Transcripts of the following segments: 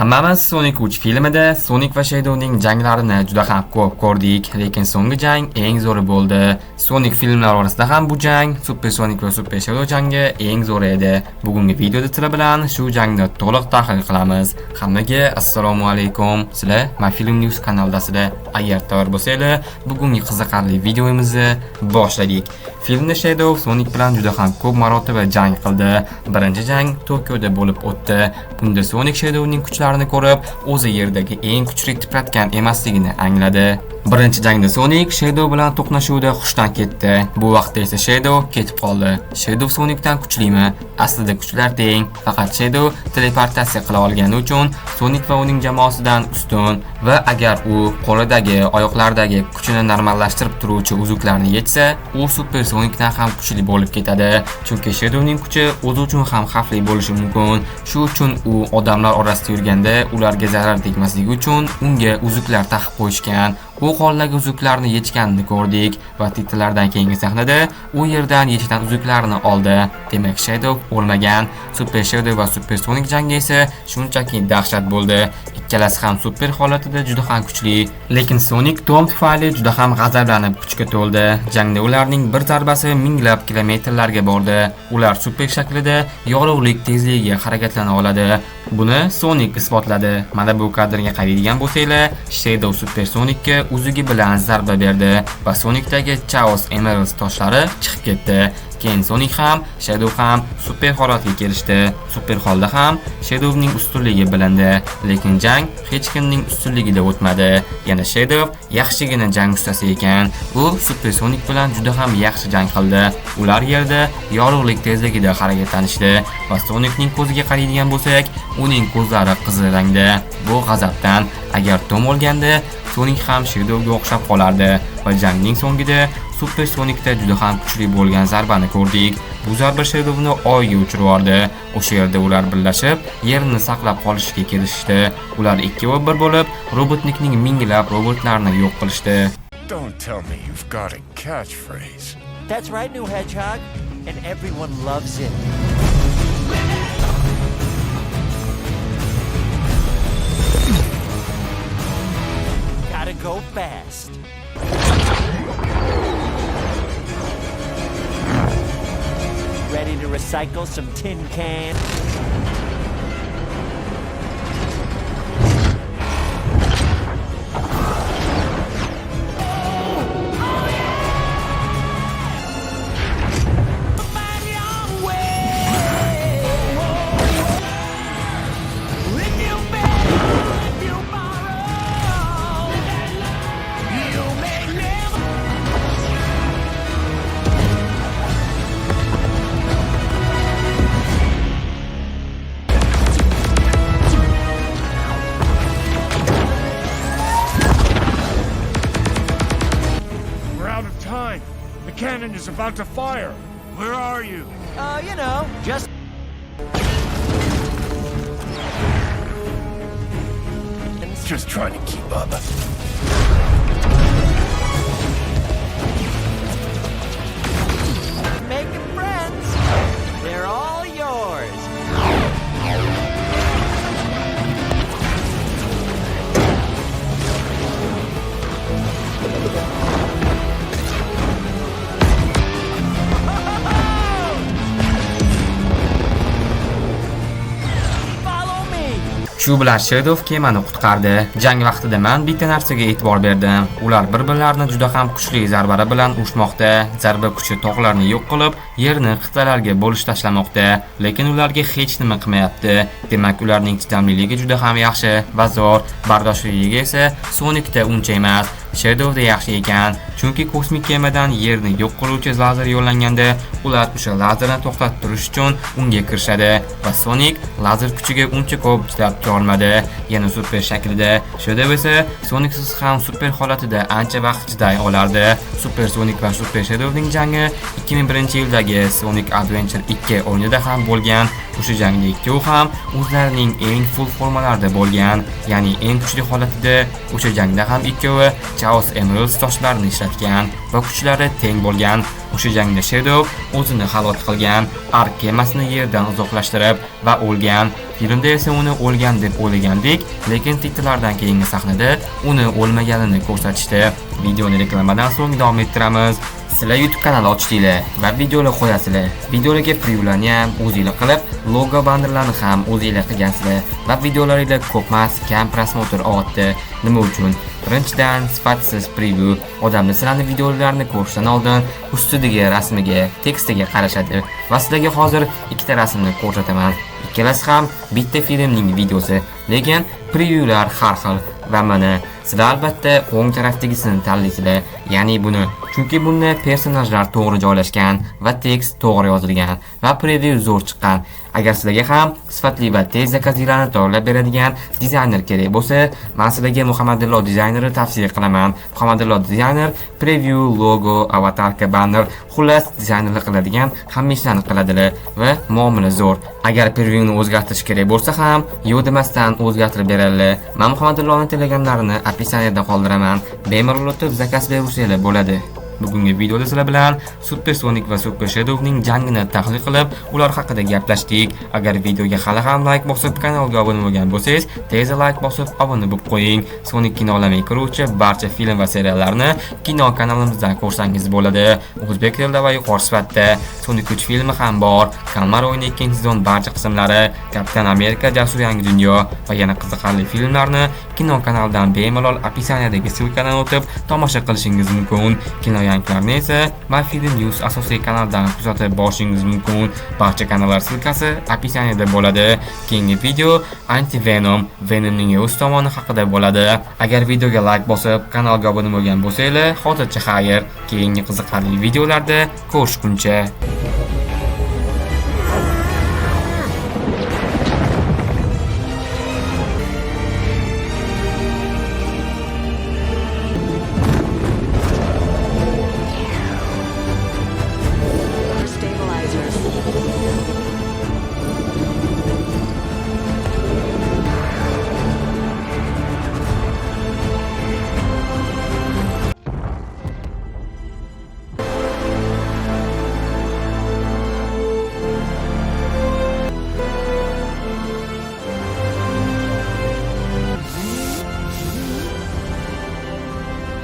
Hammamiz Sonic 3 filmida Sonic va Shadowning janglarini juda ham ko'p ko'rdik, lekin so'nggi jang eng zo'ri bo'ldi. Sonic filmlar orasida ham bu jang Super Sonic va Super Shadow jangi eng zo'ri edi. Bugungi videoda sizlar bilan shu jangni to'liq tahlil qilamiz. Hammaga assalomu alaykum. Sizlar MyFilm News kanaldasizlar. Agar tayyor bo'lsanglar, bugungi qiziqarli videomizni boshladik. Filmda Shadow Sonic bilan juda ham ko'p marotaba jang qildi. Birinchi jang Tokioda bo'lib o'tdi. Bunda Sonic Shadowning kuchlarini ko'rib, o'zi yerdagi eng kuchli tipratikan emasligini angladi. Birinchi jangda Sonic Shadow bilan to'qnashuvda xushdan ketdi. Bu vaqtda esa Shadow ketib qoldi. Shadow Sonicdan kuchlimi? Aslida kuchlar teng, faqat Shadow teleportatsiya qila olgani uchun Sonic va uning jamoasidan ustun va agar u qo'lidagi, oyoqlardagi kuchini normallashtirib turuvchi uzuklarni yechsa, u Super Sonicdan ham kuchli bo'lib ketadi. Chunki Shadowning kuchi o'zi uchun ham xavfli bo'lishi mumkin. Shu uchun u odamlar orasida yurganda ularga zarar tegmasligi uchun unga uzuklar taqib qo'yishgan. U qo'ldagi uzuklarni yechganini ko'rdik va titrlardan keyingi sahnada u yerdan yechgan uzuklarni oldi. Demak, Shadow o'lmagan. Super Shadow va Super Sonic jangi esa shunchaki dahshat bo'ldi. Ikkalasi ham super holatida juda ham kuchli, lekin Sonic Tom tufayli juda ham g'azablanib kuchga to'ldi. Jangda ularning bir zarbasi minglab kilometrlarga bordi. Ular super shaklida yorug'lik tezligiga harakatlana oladi. Buni Sonic isbotladi. Mana bu kadrga qaraydigan bo'lsanglar, Shadow Super Sonicga uzugi bilan zarba berdi va Sonicdagi Chaos Emerald toshlari chiqib ketdi. Keyin Sonic ham, Shadow ham super holatga kelishdi. Super holda ham Shadowning ustunligi bilindi, lekin jang hech kimning ustunligida o'tmadi. Yana Shadow yaxshigina jang ustasi ekan. U Super Sonic bilan juda ham yaxshi jang qildi. Ular yerda yorug'lik tezligida harakatlanishdi va Sonicning ko'ziga qaraydigan bo'lsak, uning ko'zlari qizil rangda. Bu g'azabdan. Agar Tom o'lganda, Sonic ham Shadowga o'xshab qolardi va jangning so'ngida Super Sonicda juda ham kuchli bo'lgan zarbani ko'rdik. Bu zarba Shadowni oyga uchirib yubordi. O'sha yerda ular birlashib, yerini saqlab qolishga kelishdi. Ular ikkovi bir bo'lib, Robotnikning minglab robotlarni yo'q qilishdi. Don't tell me you've got a catchphrase. That's right, new hedgehog, and everyone loves it. Gotta go fast. Ready to recycle some tin cans? The cannon is about to fire. Where are you? You know, just... Just trying to keep up. Making friends. They're all yours. Shu bilan Shadow kemani qutqardi. Jang vaqtida men bitta narsaga e'tibor berdim. Ular bir-birlarini juda ham kuchli zarbalar bilan urushmoqda. Zarba kuchi tog'larni yo'q qilib, yerni qit'alarga bo'lish tashlamoqda, lekin ularga hech nima qilmayapti. Demak, ularning chidamliligi juda ham yaxshi va zo'r. Bardoshliligi esa Sonicda uncha emas. Shadowda yaxshi ekan, chunki kosmik kemadan yerni yo'q qiluvchi lazer yo'llanganda, ular o'sha lazerni to'xtatib turish uchun unga kirishadi va Sonic lazer kuchiga uncha ko'p chidab tura olmadi. Yana super shaklida. Shadow esa Sonicsiz ham super holatida ancha vaqt chiday olardi. Super Sonic va Super Shadowning jangi 2001-yildagi Sonic Adventure 2 o'yinida ham bo'lgan. O'sha jangda ikkovi ham o'zlarining eng full formalarida bo'lgan, ya'ni eng kuchli holatida. O'sha jangda ham ikkovi Chaos Emerald toshlarini ishlatgan va kuchlari teng bo'lgan. O'sha jangda Shadow o'zini halok qilgan, Ark kemasini yerdan uzoqlashtirib va o'lgan. Filmda esa uni o'lgan deb o'ylagandik, lekin titrlardan keyingi sahnada uni o'lmaganini ko'rsatishdi. Videoni reklamadan so'ng davom ettiramiz. Sizlar YouTube kanali ochdinglar va videolar qo'yasizlar. Videolarga previewlarni ham o'zingizlar qilib, logo bannerlarni ham o'zingizlar qilgansizlar va videolaringizlar ko'pmas, kam prosmotr oldi. Nima uchun? Birinchidan, sifatsiz preview odamlar sizlarning videolarini ko'rishdan oldin ustidagi rasmiga, tekstiga qarashadi va sizlarga hozir ikkita rasmni ko'rsataman. Ikkalasi ham bitta filmning videosi, lekin previewlar har xil. Va mana sizlar albatta o'ng tarafdagisini tanlaysizlar, ya'ni buni. Chunki bunda personajlar to'g'ri joylashgan va tekst to'g'ri yozilgan va preview zo'r chiqqan. Agar sizlarga ham sifatli va tez zakazlarni tayyorlab beradigan dizayner kerak bo'lsa, men sizlarga Muhammadillo dizaynerini tavsiya qilaman. Muhammadillo dizayner preview, logo, avatarka, banner, xullas dizaynerlik qiladigan hamma ishlarni qiladilar va muomala zo'r. Agar previewni o'zgartirish kerak bo'lsa ham, yo'q demasdan o'zgartirib beradilar. Men Muhammadilloning telegamlarini opisiyaniyada qoldiraman. Bemalol o'tib zakaz bersanglar bo'ladi. Bugungi videoda sizlar bilan Super Sonic va Super Shadow'ning jangini tahlil qilib, ular haqida gaplashdik. Agar videoga hali ham like bosib, kanalga obuna bo'lgan bo'lsangiz, tezda like bosib, obuna bo'lib qo'ying. Sonic kinolarga kiruvchi barcha film va seriallarni kino kanalimizdan ko'rsangiz bo'ladi. O'zbek tilida va yuqori sifatda. Sonic 3 filmi ham bor. Kalmar o'yini 2-sezon barcha qismlari, Kapitan Amerika Jasur yangi dunyo va yana qiziqarli filmlarni kino kanalidan bemalol opisiyaniyadagi ssilkadan o'tib tomosha qilishingiz mumkin. Kino yangiliklarni esa MyFilm News asosiy kanalidan kuzatib borishingiz mumkin. Barcha kanallar ssilkasi opisiyaniyada bo'ladi. Keyingi video Anti-Venom, Venomning o'z tomoni haqida bo'ladi. Agar videoga like bosib, kanalga obuna bo'lgan bo'lsanglar, hozircha xayr. Keyingi qiziqarli videolarda ko'rishguncha.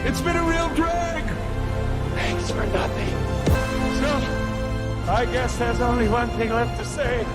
It's been a real drag! Thanks for nothing. So, I guess there's only one thing left to say.